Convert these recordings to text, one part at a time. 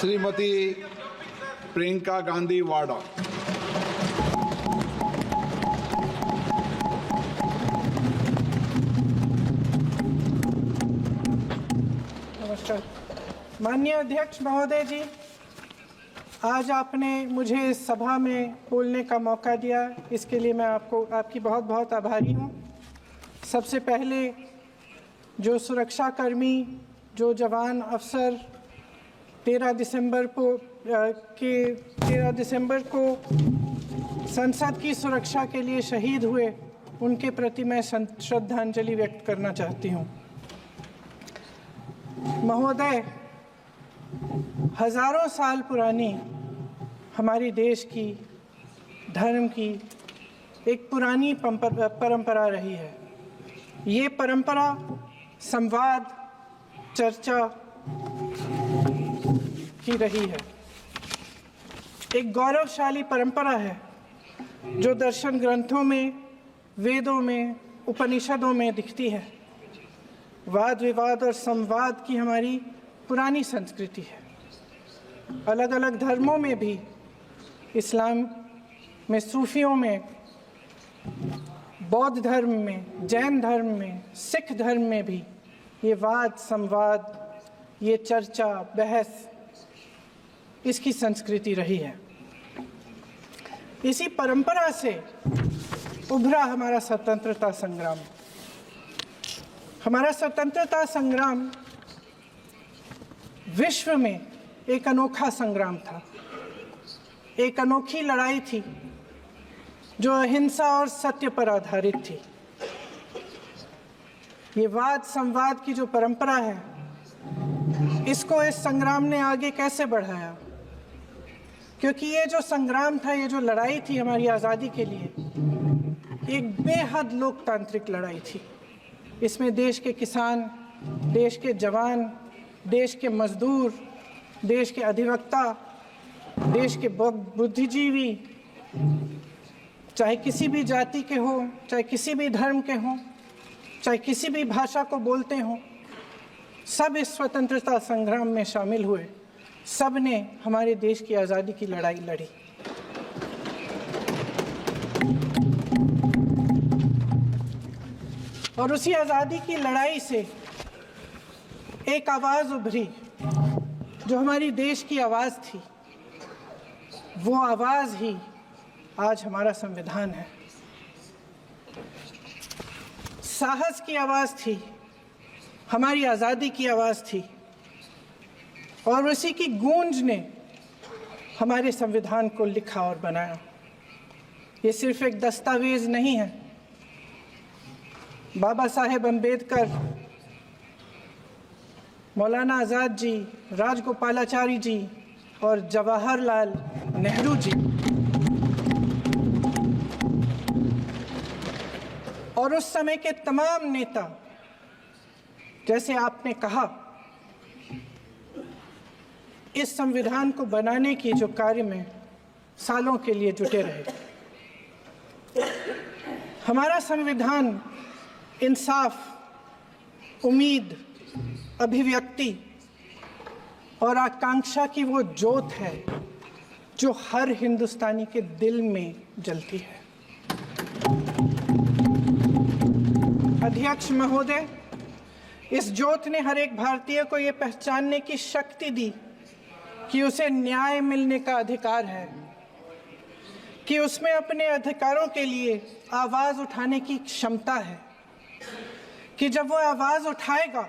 श्रीमती प्रियंका गांधी वाड़ा। नमस्कार। माननीय अध्यक्ष महोदय जी, आज आपने मुझे इस सभा में बोलने का मौका दिया, इसके लिए मैं आपकी बहुत बहुत आभारी हूँ। सबसे पहले जो सुरक्षाकर्मी, जो जवान अफसर 13 दिसंबर को संसद की सुरक्षा के लिए शहीद हुए, उनके प्रति मैं श्रद्धांजलि व्यक्त करना चाहती हूँ। महोदय, हजारों साल पुरानी हमारी देश की, धर्म की एक पुरानी परंपरा रही है। ये परंपरा संवाद, चर्चा की रही है। एक गौरवशाली परंपरा है जो दर्शन ग्रंथों में, वेदों में, उपनिषदों में दिखती है। वाद विवाद और संवाद की हमारी पुरानी संस्कृति है। अलग अलग धर्मों में भी, इस्लाम में, सूफियों में, बौद्ध धर्म में, जैन धर्म में, सिख धर्म में भी ये वाद संवाद, ये चर्चा बहस, इसकी संस्कृति रही है। इसी परंपरा से उभरा हमारा स्वतंत्रता संग्राम। हमारा स्वतंत्रता संग्राम विश्व में एक अनोखा संग्राम था, एक अनोखी लड़ाई थी जो अहिंसा और सत्य पर आधारित थी। ये वाद संवाद की जो परंपरा है, इसको इस संग्राम ने आगे कैसे बढ़ाया? क्योंकि ये जो संग्राम था, ये जो लड़ाई थी हमारी आज़ादी के लिए, एक बेहद लोकतांत्रिक लड़ाई थी। इसमें देश के किसान, देश के जवान, देश के मजदूर, देश के अधिवक्ता, देश के बुद्धिजीवी, चाहे किसी भी जाति के हों, चाहे किसी भी धर्म के हों, चाहे किसी भी भाषा को बोलते हों, सब इस स्वतंत्रता संग्राम में शामिल हुए। सब ने हमारे देश की आज़ादी की लड़ाई लड़ी। और उसी आज़ादी की लड़ाई से एक आवाज़ उभरी जो हमारी देश की आवाज़ थी। वो आवाज़ ही आज हमारा संविधान है। साहस की आवाज़ थी, हमारी आज़ादी की आवाज़ थी, और उसी की गूंज ने हमारे संविधान को लिखा और बनाया। ये सिर्फ एक दस्तावेज नहीं है। बाबा साहेब अम्बेडकर, मौलाना आज़ाद जी, राजगोपालाचारी जी और जवाहरलाल नेहरू जी और उस समय के तमाम नेता, जैसे आपने कहा, इस संविधान को बनाने की जो कार्य में सालों के लिए जुटे रहे। हमारा संविधान इंसाफ, उम्मीद, अभिव्यक्ति और आकांक्षा की वो ज्योत है जो हर हिंदुस्तानी के दिल में जलती है। अध्यक्ष महोदय, इस ज्योत ने हर एक भारतीय को ये पहचानने की शक्ति दी कि उसे न्याय मिलने का अधिकार है, कि उसमें अपने अधिकारों के लिए आवाज़ उठाने की क्षमता है, कि जब वो आवाज़ उठाएगा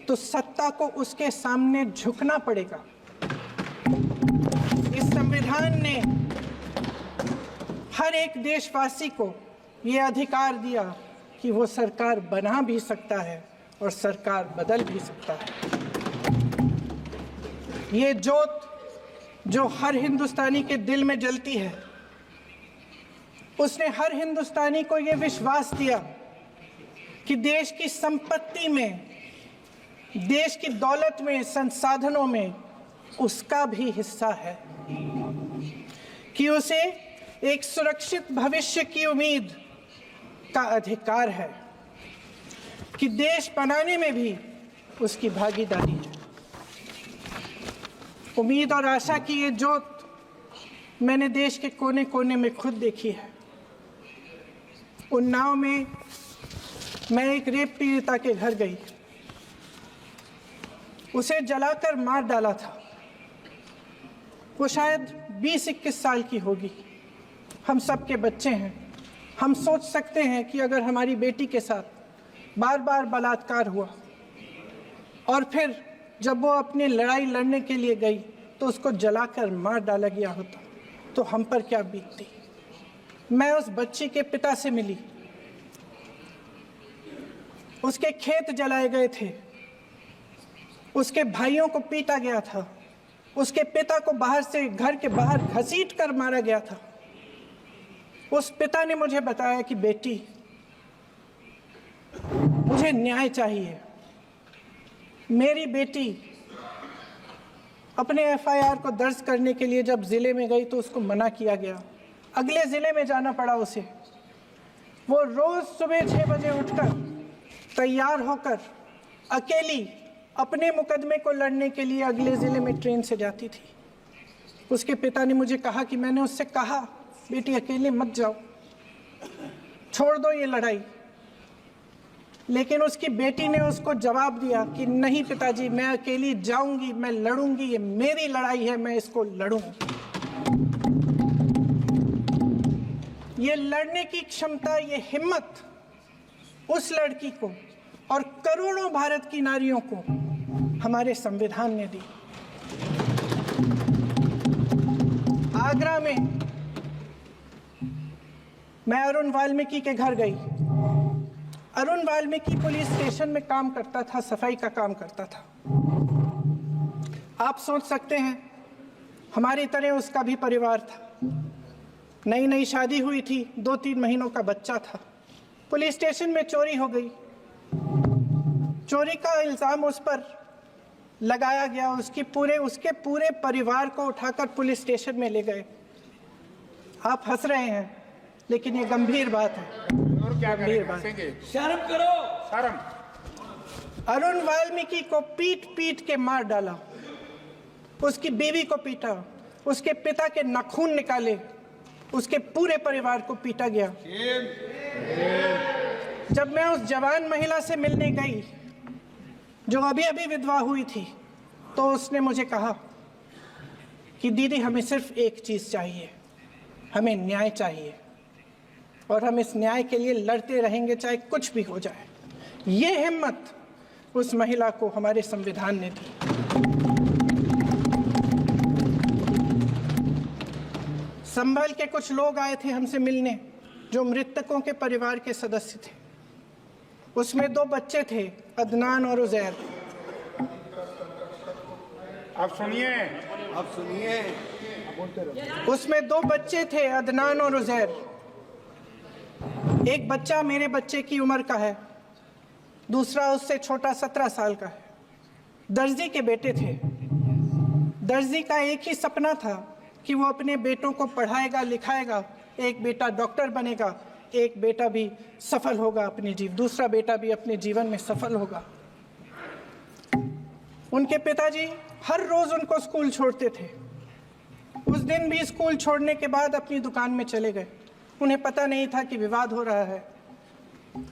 तो सत्ता को उसके सामने झुकना पड़ेगा। इस संविधान ने हर एक देशवासी को ये अधिकार दिया कि वो सरकार बना भी सकता है और सरकार बदल भी सकता है। ये ज्योत जो हर हिंदुस्तानी के दिल में जलती है, उसने हर हिंदुस्तानी को ये विश्वास दिया कि देश की संपत्ति में, देश की दौलत में, संसाधनों में उसका भी हिस्सा है, कि उसे एक सुरक्षित भविष्य की उम्मीद का अधिकार है, कि देश बनाने में भी उसकी भागीदारी है। उम्मीद और आशा की ये जोत मैंने देश के कोने कोने में खुद देखी है। उन्नाव में मैं एक रेप पीड़िता के घर गई, उसे जलाकर मार डाला था। वो शायद 20-21 साल की होगी। हम सबके बच्चे हैं। हम सोच सकते हैं कि अगर हमारी बेटी के साथ बार बार बलात्कार हुआ और फिर जब वो अपनी लड़ाई लड़ने के लिए गई तो उसको जलाकर मार डाला गया होता तो हम पर क्या बीतती। मैं उस बच्ची के पिता से मिली। उसके खेत जलाए गए थे, उसके भाइयों को पीटा गया था, उसके पिता को बाहर से घर के बाहर घसीट कर मारा गया था। उस पिता ने मुझे बताया कि बेटी, मुझे न्याय चाहिए। मेरी बेटी अपने एफआईआर को दर्ज करने के लिए जब जिले में गई तो उसको मना किया गया। अगले जिले में जाना पड़ा उसे। वो रोज सुबह 6 बजे उठकर तैयार होकर अकेली अपने मुकदमे को लड़ने के लिए अगले जिले में ट्रेन से जाती थी। उसके पिता ने मुझे कहा कि मैंने उससे कहा, बेटी अकेले मत जाओ, छोड़ दो ये लड़ाई। लेकिन उसकी बेटी ने उसको जवाब दिया कि नहीं पिताजी, मैं अकेली जाऊंगी, मैं लड़ूंगी, ये मेरी लड़ाई है, मैं इसको लड़ूंगी। ये लड़ने की क्षमता, ये हिम्मत उस लड़की को और करोड़ों भारत की नारियों को हमारे संविधान ने दी। आगरा में मैं अरुण वाल्मीकि के घर गई। अरुण वाल्मीकि पुलिस स्टेशन में काम करता था, सफाई का काम करता था। आप सोच सकते हैं हमारी तरह उसका भी परिवार था। नई नई शादी हुई थी, 2-3 महीनों का बच्चा था। पुलिस स्टेशन में चोरी हो गई। चोरी का इल्जाम उस पर लगाया गया। उसके पूरे परिवार को उठाकर पुलिस स्टेशन में ले गए। आप हंस रहे हैं, लेकिन ये गंभीर बात है। और क्या गंभीर बात। शर्म करो, शर्म। अरुण वाल्मीकि को पीट पीट के मार डाला, उसकी बीवी को पीटा, उसके पिता के नाखून निकाले, उसके पूरे परिवार को पीटा गया। जब मैं उस जवान महिला से मिलने गई जो अभी अभी विधवा हुई थी, तो उसने मुझे कहा कि दीदी, हमें सिर्फ एक चीज चाहिए, हमें न्याय चाहिए और हम इस न्याय के लिए लड़ते रहेंगे, चाहे कुछ भी हो जाए। ये हिम्मत उस महिला को हमारे संविधान ने दी। संभल के कुछ लोग आए थे हमसे मिलने जो मृतकों के परिवार के सदस्य थे। उसमें 2 बच्चे थे, अदनान और उजैर। आप सुनिए। उसमें 2 बच्चे थे, अदनान और उजैर। एक बच्चा मेरे बच्चे की उम्र का है, दूसरा उससे छोटा 17 साल का है। दर्जी के बेटे थे। दर्जी का एक ही सपना था कि वो अपने बेटों को पढ़ाएगा लिखाएगा। एक बेटा डॉक्टर बनेगा, एक बेटा भी सफल होगा दूसरा बेटा भी अपने जीवन में सफल होगा। उनके पिताजी हर रोज उनको स्कूल छोड़ते थे। उस दिन भी स्कूल छोड़ने के बाद अपनी दुकान में चले गए। उन्हें पता नहीं था कि विवाद हो रहा है।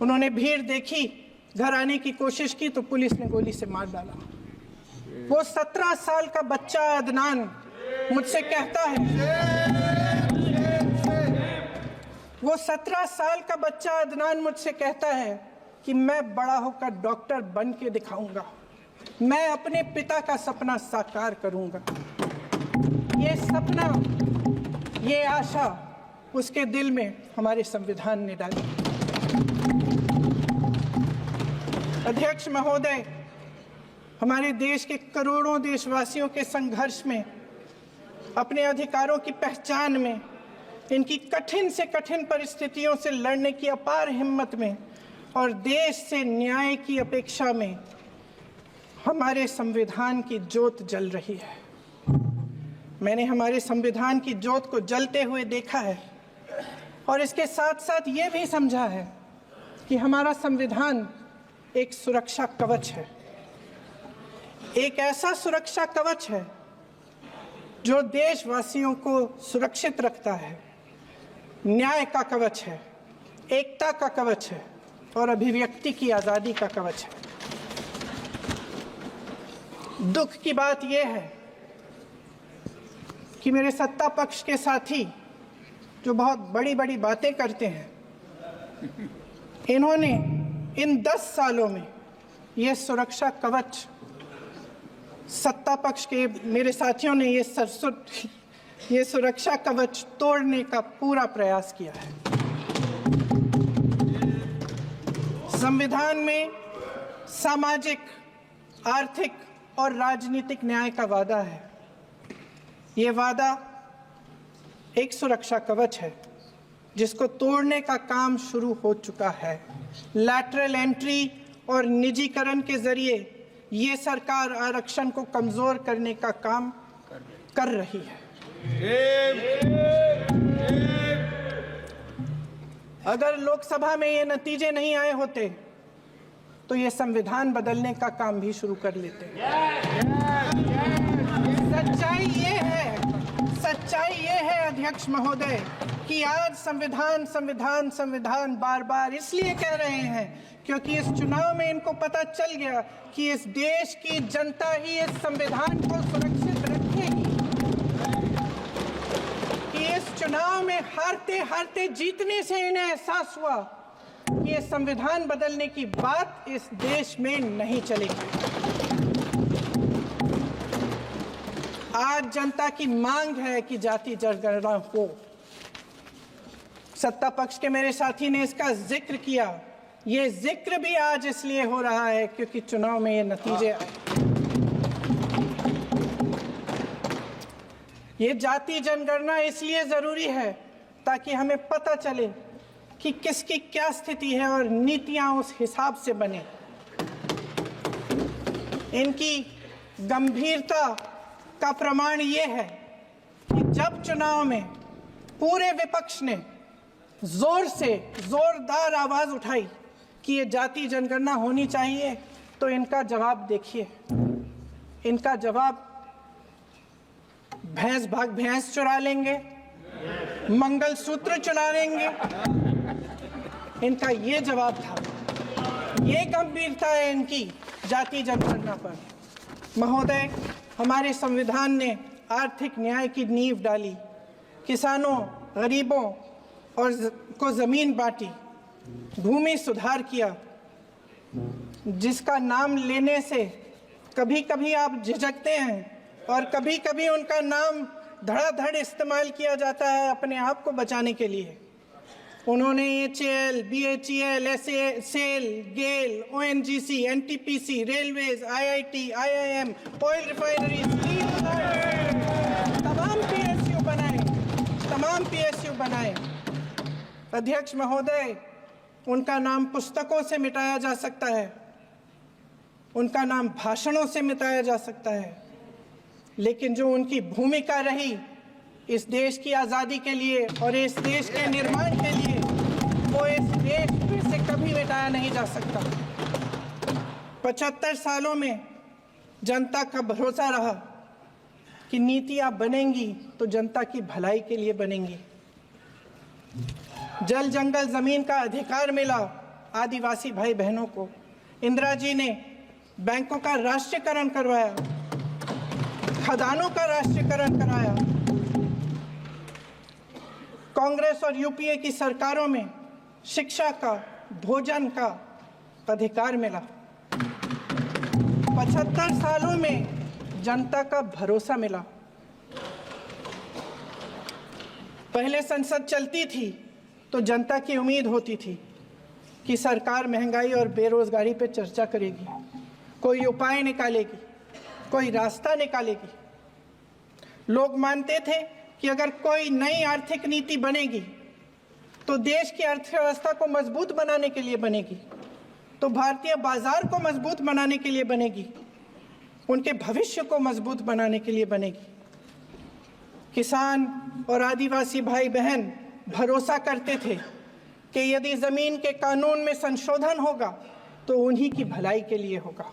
उन्होंने भीड़ देखी, घर आने की कोशिश की तो पुलिस ने गोली से मार डाला। वो 17 साल का बच्चा अदनान मुझसे कहता है, वो 17 साल का बच्चा अदनान मुझसे कहता है कि मैं बड़ा होकर डॉक्टर बन के दिखाऊंगा, मैं अपने पिता का सपना साकार करूंगा। ये सपना, ये आशा उसके दिल में हमारे संविधान ने डाली। अध्यक्ष महोदय, हमारे देश के करोड़ों देशवासियों के संघर्ष में, अपने अधिकारों की पहचान में, इनकी कठिन से कठिन परिस्थितियों से लड़ने की अपार हिम्मत में और देश से न्याय की अपेक्षा में हमारे संविधान की ज्योत जल रही है। मैंने हमारे संविधान की ज्योत को जलते हुए देखा है और इसके साथ साथ ये भी समझा है कि हमारा संविधान एक सुरक्षा कवच है। एक ऐसा सुरक्षा कवच है जो देशवासियों को सुरक्षित रखता है, न्याय का कवच है, एकता का कवच है और अभिव्यक्ति की आज़ादी का कवच है। दुख की बात यह है कि मेरे सत्ता पक्ष के साथी जो बहुत बड़ी बड़ी बातें करते हैं, इन्होंने इन 10 सालों में यह सुरक्षा कवच, सत्ता पक्ष के मेरे साथियों ने ये सुरक्षा कवच तोड़ने का पूरा प्रयास किया है। संविधान में सामाजिक, आर्थिक और राजनीतिक न्याय का वादा है। ये वादा एक सुरक्षा कवच है जिसको तोड़ने का काम शुरू हो चुका है। लैटरल एंट्री और निजीकरण के जरिए ये सरकार आरक्षण को कमजोर करने का काम कर रही है। अगर लोकसभा में ये नतीजे नहीं आए होते तो ये संविधान बदलने का काम भी शुरू कर लेते। सच्चाई ये है अध्यक्ष महोदय कि आज संविधान बार बार इसलिए कह रहे हैं क्योंकि इस चुनाव में इनको पता चल गया कि इस देश की जनता ही इस संविधान को सुरक्षित रखेगी, कि इस चुनाव में हारते हारते जीतने से इन्हें एहसास हुआ कि ये संविधान बदलने की बात इस देश में नहीं चलेगी। आज जनता की मांग है कि जाति जनगणना हो। सत्ता पक्ष के मेरे साथी ने इसका जिक्र किया। ये जिक्र भी आज इसलिए हो रहा है क्योंकि चुनाव में ये नतीजे आए। ये जाति जनगणना इसलिए जरूरी है ताकि हमें पता चले कि किसकी क्या स्थिति है और नीतियां उस हिसाब से बने। इनकी गंभीरता का प्रमाण ये है कि जब चुनाव में पूरे विपक्ष ने जोरदार आवाज उठाई कि ये जाति जनगणना होनी चाहिए, तो इनका जवाब देखिए। इनका जवाब भैंस चुरा लेंगे, मंगलसूत्र चुरा लेंगे, इनका ये जवाब था। ये गंभीरता है इनकी जाति जनगणना पर। महोदय, हमारे संविधान ने आर्थिक न्याय की नींव डाली, किसानों, गरीबों और को जमीन बांटी, भूमि सुधार किया, जिसका नाम लेने से कभी कभी आप झिझकते हैं और कभी कभी उनका नाम धड़ाधड़ इस्तेमाल किया जाता है अपने आप को बचाने के लिए। उन्होंने HAL, BHEL, SAL, GAIL, ONGC, NTPC, railways, IIT, IIM, oil refinery, तमाम PSU बनाए। अध्यक्ष महोदय, उनका नाम पुस्तकों से मिटाया जा सकता है, उनका नाम भाषणों से मिटाया जा सकता है, लेकिन जो उनकी भूमिका रही इस देश की आज़ादी के लिए और इस देश के निर्माण के लिए, वो इस देश में से कभी मिटाया नहीं जा सकता। 75 सालों में जनता का भरोसा रहा कि नीतियां बनेंगी तो जनता की भलाई के लिए बनेंगी। जल जंगल जमीन का अधिकार मिला आदिवासी भाई बहनों को। इंदिरा जी ने बैंकों का राष्ट्रीयकरण करवाया, खदानों का राष्ट्रीयकरण कराया। कांग्रेस और यूपीए की सरकारों में शिक्षा का, भोजन का अधिकार मिला। 75 सालों में जनता का भरोसा मिला। पहले संसद चलती थी तो जनता की उम्मीद होती थी कि सरकार महंगाई और बेरोजगारी पर चर्चा करेगी, कोई उपाय निकालेगी, कोई रास्ता निकालेगी। लोग मानते थे कि अगर कोई नई आर्थिक नीति बनेगी तो देश की अर्थव्यवस्था को मजबूत बनाने के लिए बनेगी, तो भारतीय बाजार को मजबूत बनाने के लिए बनेगी, उनके भविष्य को मजबूत बनाने के लिए बनेगी। किसान और आदिवासी भाई बहन भरोसा करते थे कि यदि जमीन के कानून में संशोधन होगा तो उन्हीं की भलाई के लिए होगा।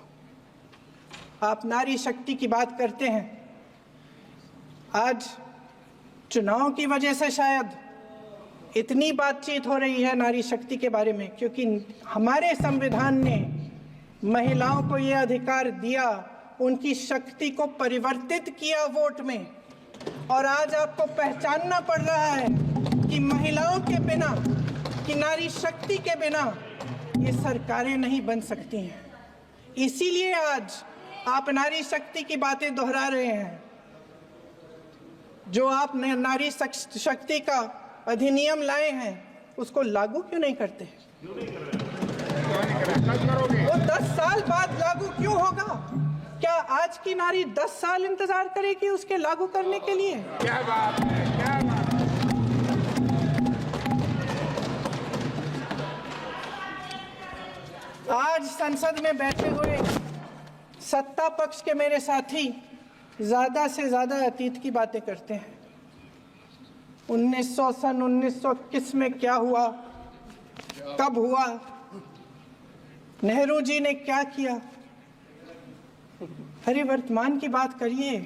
आप नारी शक्ति की बात करते हैं। आज चुनाव की वजह से शायद इतनी बातचीत हो रही है नारी शक्ति के बारे में, क्योंकि हमारे संविधान ने महिलाओं को यह अधिकार दिया, उनकी शक्ति को परिवर्तित किया वोट में। और आज आपको पहचानना पड़ रहा है कि महिलाओं के बिना, कि नारी शक्ति के बिना ये सरकारें नहीं बन सकती हैं। इसीलिए आज आप नारी शक्ति की बातें दोहरा रहे हैं। जो आप नारी शक्ति का अधिनियम लाए हैं उसको लागू क्यों नहीं करते? वो 10 साल बाद लागू क्यों होगा? क्या आज की नारी 10 साल इंतजार करेगी उसके लागू करने के लिए? क्या बात है, क्या बात है। आज संसद में बैठे हुए सत्ता पक्ष के मेरे साथी ज्यादा से ज्यादा अतीत की बातें करते हैं। 1921 में क्या हुआ, कब हुआ, नेहरू जी ने क्या किया। अरे वर्तमान की बात करिए,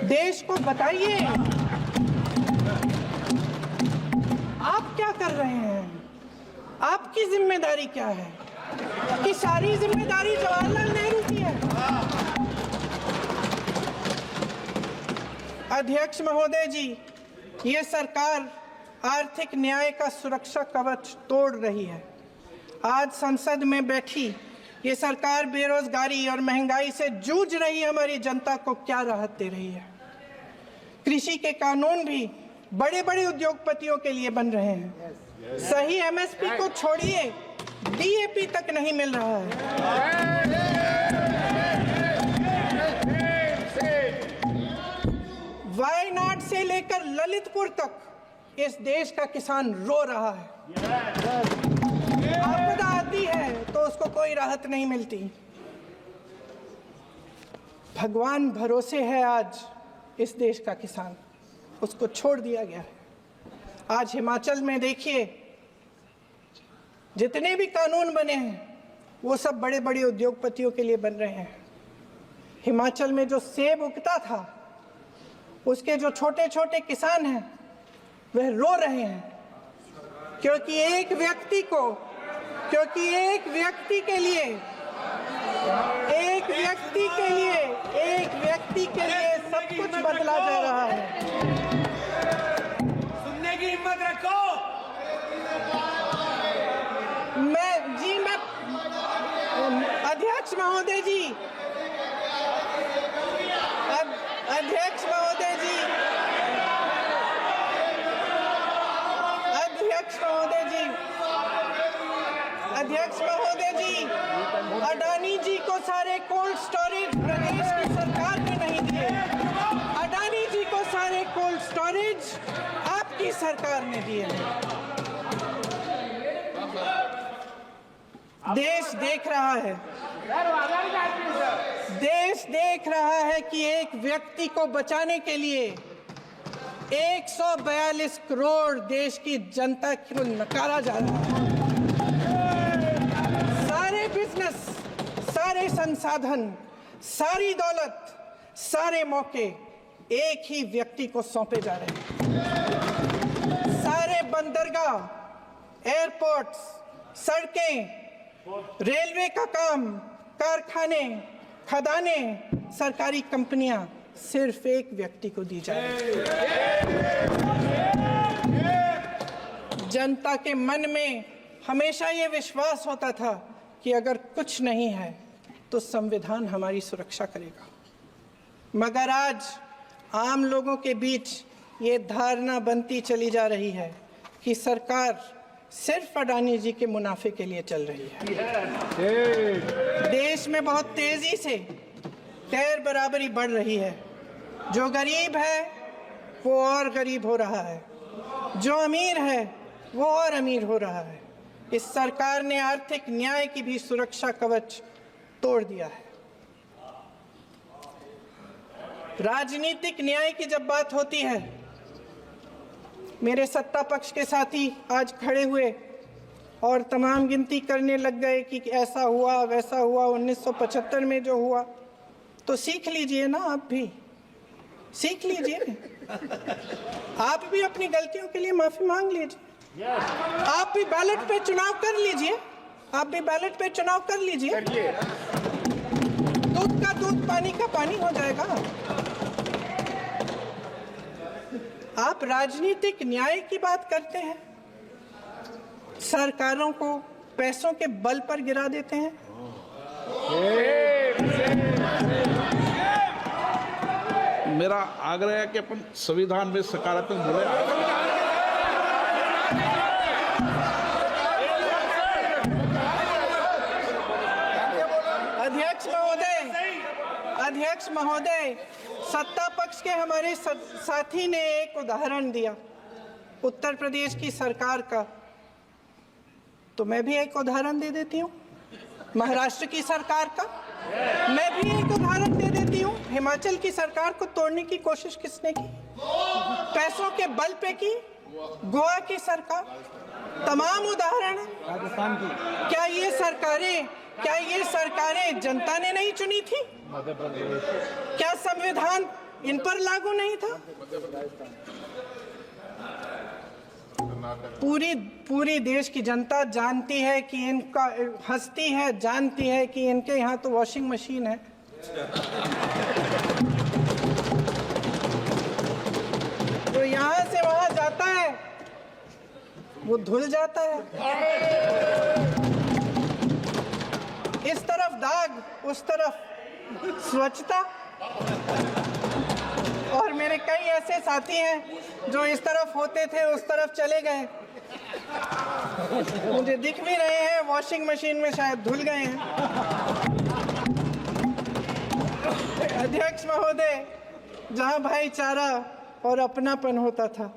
देश को बताइए आप क्या कर रहे हैं, आपकी जिम्मेदारी क्या है? कि सारी जिम्मेदारी जवाहरलाल नेहरू की है। अध्यक्ष महोदय जी, ये सरकार आर्थिक न्याय का सुरक्षा कवच तोड़ रही है। आज संसद में बैठी ये सरकार बेरोजगारी और महंगाई से जूझ रही हमारी जनता को क्या राहत दे रही है? कृषि के कानून भी बड़े बड़े उद्योगपतियों के लिए बन रहे हैं। सही एमएसपी को छोड़िए, डीएपी तक नहीं मिल रहा है। वायनाड से लेकर ललितपुर तक इस देश का किसान रो रहा है। आपदा आती है तो उसको कोई राहत नहीं मिलती। भगवान भरोसे है आज इस देश का किसान, उसको छोड़ दिया गया है। आज हिमाचल में देखिए, जितने भी कानून बने हैं वो सब बड़े बड़े उद्योगपतियों के लिए बन रहे हैं। हिमाचल में जो सेब उगता था उसके जो छोटे छोटे किसान हैं वह रो रहे हैं, क्योंकि एक व्यक्ति के लिए सब कुछ बदला जा रहा है। सुनने की हिम्मत रखो। अध्यक्ष महोदय जी, अध्यक्ष महोदय जी, अडानी जी को सारे कोल्ड स्टोरेज प्रदेश की सरकार ने नहीं दिए। अडानी जी को सारे कोल्ड स्टोरेज आपकी सरकार ने दिए हैं। देश देख रहा है कि एक व्यक्ति को बचाने के लिए 142 करोड़ देश की जनता को नकारा जा रहा है। सारे बिजनेस, सारे संसाधन, सारी दौलत, सारे मौके एक ही व्यक्ति को सौंपे जा रहे हैं। सारे बंदरगाह, एयरपोर्ट्स, सड़कें, रेलवे का काम, कारखाने, खदाने, सरकारी कंपनियां सिर्फ एक व्यक्ति को दी जाए। जनता के मन में हमेशा ये विश्वास होता था कि अगर कुछ नहीं है तो संविधान हमारी सुरक्षा करेगा, मगर आज आम लोगों के बीच ये धारणा बनती चली जा रही है कि सरकार सिर्फ अडानी जी के मुनाफे के लिए चल रही है। देश में बहुत तेजी से गैर बराबरी बढ़ रही है। जो गरीब है वो और गरीब हो रहा है, जो अमीर है वो और अमीर हो रहा है। इस सरकार ने आर्थिक न्याय की भी सुरक्षा कवच तोड़ दिया है। राजनीतिक न्याय की जब बात होती है, मेरे सत्ता पक्ष के साथी आज खड़े हुए और तमाम गिनती करने लग गए कि ऐसा हुआ वैसा हुआ, 1975 में जो हुआ, तो सीख लीजिए ना आप भी। सीख लीजिए। आप भी अपनी गलतियों के लिए माफी मांग लीजिए। आप भी बैलेट पे चुनाव कर लीजिए। आप भी बैलेट पे चुनाव कर लीजिए। दूध का दूध, पानी का पानी हो जाएगा। आप राजनीतिक न्याय की बात करते हैं, सरकारों को पैसों के बल पर गिरा देते हैं। मेरा आग्रह है कि अपन संविधान में सकारात्मक बोले। अध्यक्ष महोदय, सत्ता पक्ष के हमारे साथी ने एक उदाहरण दिया उत्तर प्रदेश की सरकार का, तो मैं भी एक उदाहरण दे देती हूँ महाराष्ट्र की सरकार का। मैं भी एक उदाहरण दे देती हूँ हिमाचल की सरकार को तोड़ने की कोशिश किसने की? पैसों के बल पे की गोवा की सरकार। तमाम उदाहरण है। राजस्थान की क्या ये सरकारें जनता ने नहीं चुनी थी? क्या संविधान इन पर लागू नहीं था? पूरी देश की जनता जानती है कि इनका हंसती है, जानती है कि इनके यहाँ तो वॉशिंग मशीन है। तो यहाँ से वहां जाता है, वो धुल जाता है। इस तरफ दाग, उस तरफ स्वच्छता। और मेरे कई ऐसे साथी हैं जो इस तरफ होते थे उस तरफ चले गए, मुझे दिख भी रहे हैं, वॉशिंग मशीन में शायद धुल गए हैं। अध्यक्ष महोदय, जहां भाईचारा और अपनापन होता था,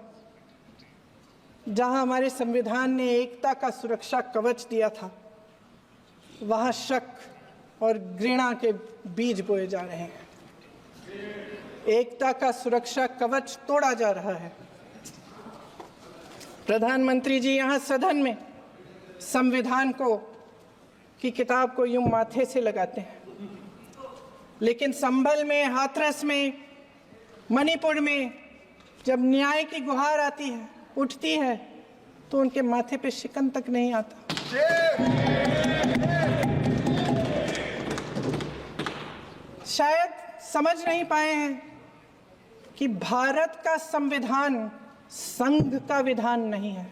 जहां हमारे संविधान ने एकता का सुरक्षा कवच दिया था, वहां शक और घृणा के बीज बोए जा रहे हैं। एकता का सुरक्षा कवच तोड़ा जा रहा है। प्रधानमंत्री जी यहाँ सदन में संविधान की किताब को यूं माथे से लगाते हैं, लेकिन संभल में, हाथरस में, मणिपुर में जब न्याय की गुहार आती है, उठती है, तो उनके माथे पे शिकन तक नहीं आता। शायद समझ नहीं पाए हैं कि भारत का संविधान संघ का विधान नहीं है।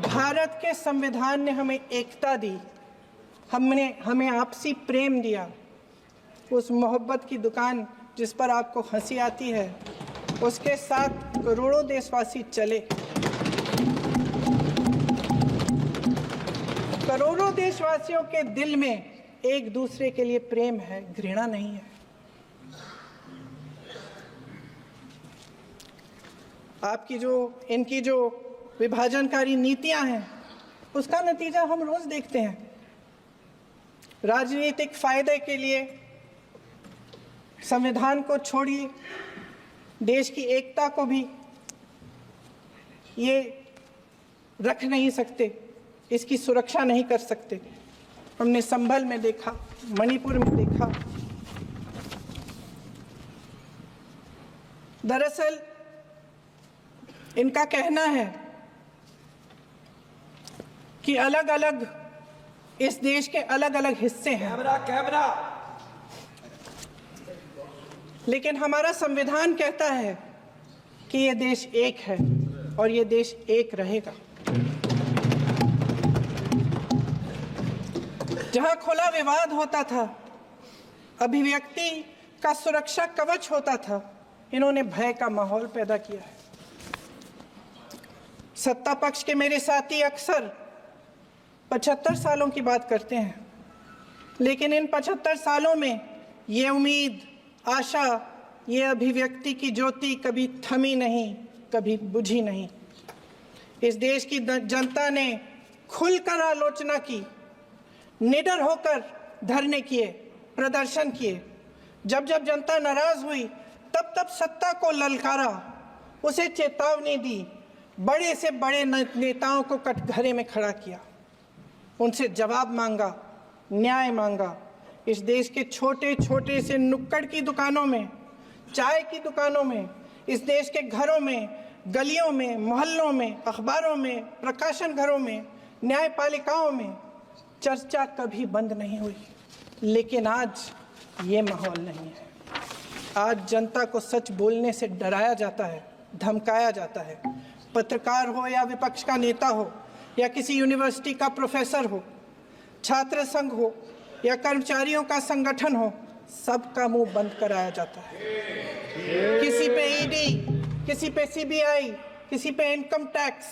भारत के संविधान ने हमें एकता दी, हमें आपसी प्रेम दिया। उस मोहब्बत की दुकान जिस पर आपको हंसी आती है, उसके साथ करोड़ों देशवासी चले। करोड़ों देशवासियों के दिल में एक दूसरे के लिए प्रेम है, घृणा नहीं है। इनकी जो विभाजनकारी नीतियां हैं, उसका नतीजा हम रोज देखते हैं। राजनीतिक फायदे के लिए संविधान को छोड़िए, देश की एकता को भी ये रख नहीं सकते, इसकी सुरक्षा नहीं कर सकते। हमने संभल में देखा, मणिपुर में देखा। दरअसल इनका कहना है कि अलग अलग इस देश के अलग अलग हिस्से हैं, लेकिन हमारा संविधान कहता है कि ये देश एक है और ये देश एक रहेगा। जहां खुला विवाद होता था, अभिव्यक्ति का सुरक्षा कवच होता था, इन्होंने भय का माहौल पैदा किया है। सत्ता पक्ष के मेरे साथी अक्सर 75 सालों की बात करते हैं, लेकिन इन 75 सालों में ये उम्मीद, आशा, ये अभिव्यक्ति की ज्योति कभी थमी नहीं, कभी बुझी नहीं। इस देश की जनता ने खुलकर आलोचना की, निडर होकर धरने किए, प्रदर्शन किए। जब जब जनता नाराज हुई, तब तब सत्ता को ललकारा, उसे चेतावनी दी, बड़े से बड़े नेताओं को कटघरे में खड़ा किया, उनसे जवाब मांगा, न्याय मांगा। इस देश के छोटे छोटे से नुक्कड़ की दुकानों में, चाय की दुकानों में, इस देश के घरों में, गलियों में, मोहल्लों में, अखबारों में, प्रकाशन घरों में, न्यायपालिकाओं में चर्चा कभी बंद नहीं हुई। लेकिन आज ये माहौल नहीं है। आज जनता को सच बोलने से डराया जाता है, धमकाया जाता है। पत्रकार हो या विपक्ष का नेता हो या किसी यूनिवर्सिटी का प्रोफेसर हो, छात्र संघ हो या कर्मचारियों का संगठन हो, सबका मुंह बंद कराया जाता है। किसी पे ईडी, किसी पे सीबीआई, किसी पे इनकम टैक्स,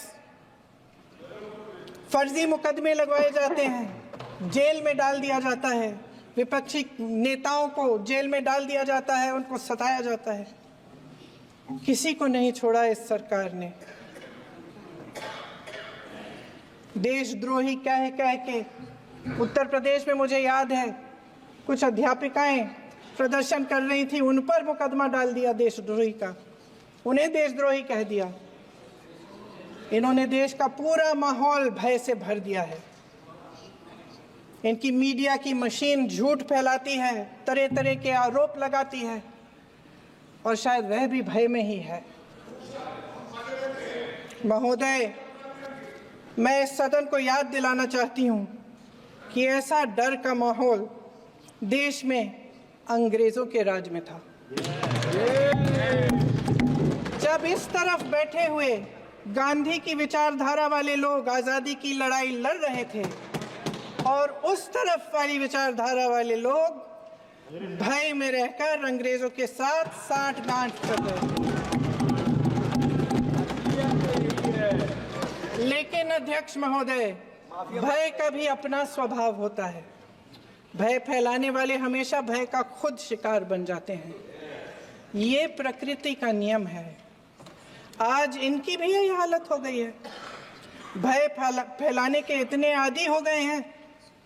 फर्जी मुकदमे लगवाए जाते हैं, जेल में डाल दिया जाता है। विपक्षी नेताओं को जेल में डाल दिया जाता है, उनको सताया जाता है। किसी को नहीं छोड़ा इस सरकार ने। देशद्रोही कह के उत्तर प्रदेश में मुझे याद है कुछ अध्यापिकाएं प्रदर्शन कर रही थी, उन पर मुकदमा डाल दिया देशद्रोही का, उन्हें देशद्रोही कह दिया। इन्होंने देश का पूरा माहौल भय से भर दिया है। इनकी मीडिया की मशीन झूठ फैलाती है, तरह तरह के आरोप लगाती है, और शायद वह भी भय में ही है। महोदय, मैं इस सदन को याद दिलाना चाहती हूं कि ऐसा डर का माहौल देश में अंग्रेजों के राज में था। जब इस तरफ बैठे हुए गांधी की विचारधारा वाले लोग आज़ादी की लड़ाई लड़ रहे थे और उस तरफ वाली विचारधारा वाले लोग भय में रहकर अंग्रेजों के साथ साठ-गांठ कर रहे थे। लेकिन अध्यक्ष महोदय, भय का भी अपना स्वभाव होता है। भय फैलाने वाले हमेशा भय का खुद शिकार बन जाते हैं। ये प्रकृति का नियम है। आज इनकी भी यही हालत हो गई है। भय फैलाने के इतने आदी हो गए हैं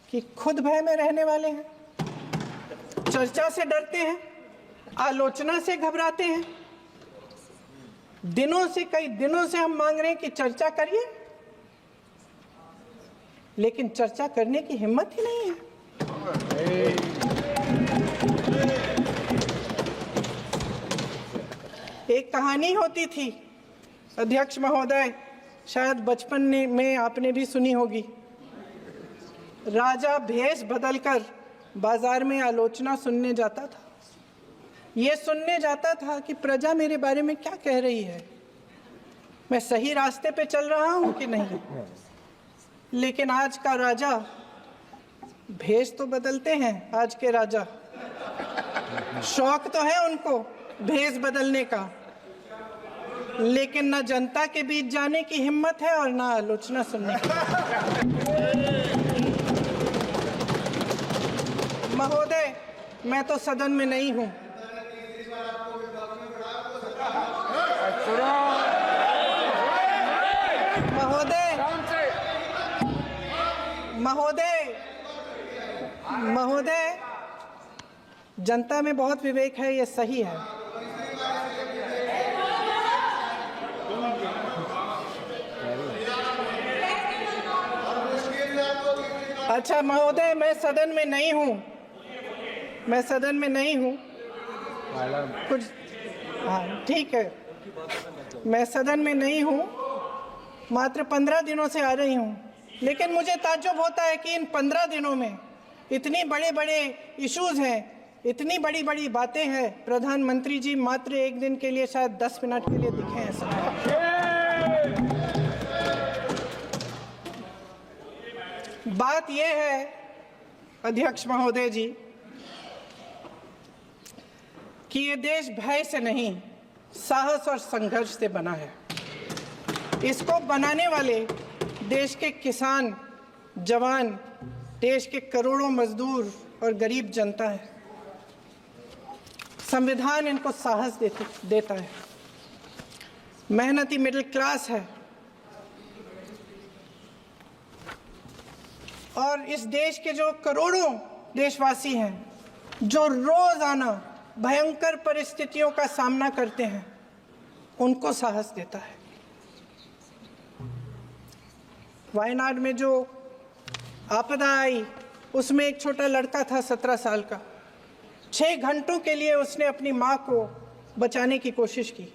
कि खुद भय में रहने वाले हैं। चर्चा से डरते हैं, आलोचना से घबराते हैं। कई दिनों से हम मांग रहे हैं कि चर्चा करिए, लेकिन चर्चा करने की हिम्मत ही नहीं है। एक कहानी होती थी अध्यक्ष महोदय, शायद बचपन में आपने भी सुनी होगी। राजा भेष बदलकर बाजार में आलोचना सुनने जाता था। ये सुनने जाता था कि प्रजा मेरे बारे में क्या कह रही है, मैं सही रास्ते पे चल रहा हूं कि नहीं। लेकिन आज का राजा, भेष तो बदलते हैं आज के राजा, शौक तो है उनको भेष बदलने का, लेकिन न जनता के बीच जाने की हिम्मत है और न आलोचना सुनने की। महोदय, मैं तो सदन में नहीं हूं। महोदय, जनता में बहुत विवेक है, ये सही है। अच्छा महोदय, मैं सदन में नहीं हूँ, कुछ हाँ ठीक है, मैं सदन में नहीं हूँ, मात्र 15 दिनों से आ रही हूँ। लेकिन मुझे ताज्जुब होता है कि इन 15 दिनों में इतनी बड़े इश्यूज हैं, इतनी बड़ी बातें हैं, प्रधानमंत्री जी मात्र एक दिन के लिए शायद 10 मिनट के लिए दिखे हैं सब। बात यह है अध्यक्ष महोदय जी कि ये देश भय से नहीं, साहस और संघर्ष से बना है। इसको बनाने वाले देश के किसान, जवान, देश के करोड़ों मजदूर और गरीब जनता है। संविधान इनको साहस देता है। मेहनती मिडिल क्लास है। और इस देश के जो करोड़ों देशवासी हैं, जो रोजाना भयंकर परिस्थितियों का सामना करते हैं, उनको साहस देता है। वायनाड में जो आपदा आई, उसमें एक छोटा लड़का था 17 साल का। 6 घंटों के लिए उसने अपनी माँ को बचाने की कोशिश की।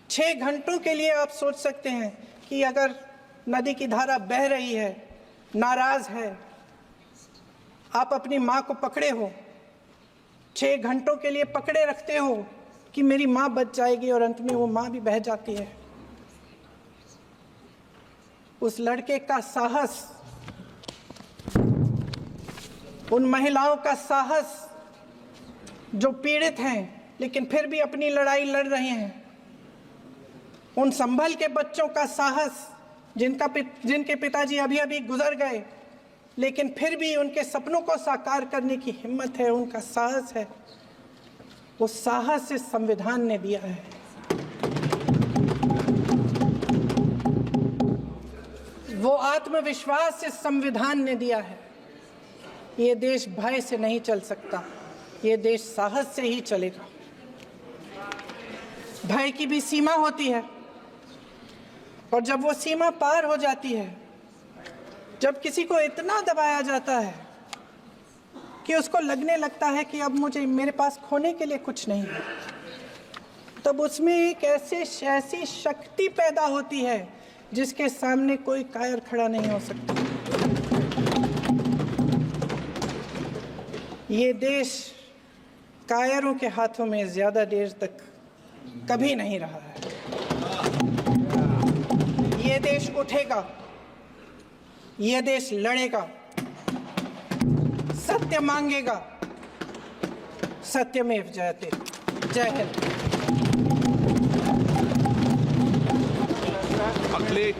6 घंटों के लिए आप सोच सकते हैं कि अगर नदी की धारा बह रही है, नाराज है, आप अपनी माँ को पकड़े हो, 6 घंटों के लिए पकड़े रखते हो कि मेरी माँ बच जाएगी, और अंत में वो माँ भी बह जाती है। उस लड़के का साहस, उन महिलाओं का साहस जो पीड़ित हैं लेकिन फिर भी अपनी लड़ाई लड़ रहे हैं, उन संभल के बच्चों का साहस जिनके पिताजी अभी अभी गुजर गए लेकिन फिर भी उनके सपनों को साकार करने की हिम्मत है, उनका साहस है, वो साहस इस संविधान ने दिया है। वो आत्मविश्वास इस संविधान ने दिया है। ये देश भय से नहीं चल सकता, ये देश साहस से ही चलेगा। भय की भी सीमा होती है, और जब वो सीमा पार हो जाती है, जब किसी को इतना दबाया जाता है कि उसको लगने लगता है कि अब मेरे पास खोने के लिए कुछ नहीं है, तब उसमें एक ऐसी शक्ति पैदा होती है जिसके सामने कोई कायर खड़ा नहीं हो सकता। ये देश कायरों के हाथों में ज्यादा देर तक कभी नहीं रहा है। ये देश उठेगा, ये देश लड़ेगा, सत्य मांगेगा, सत्यमेव जयते। जय हिंद। अगले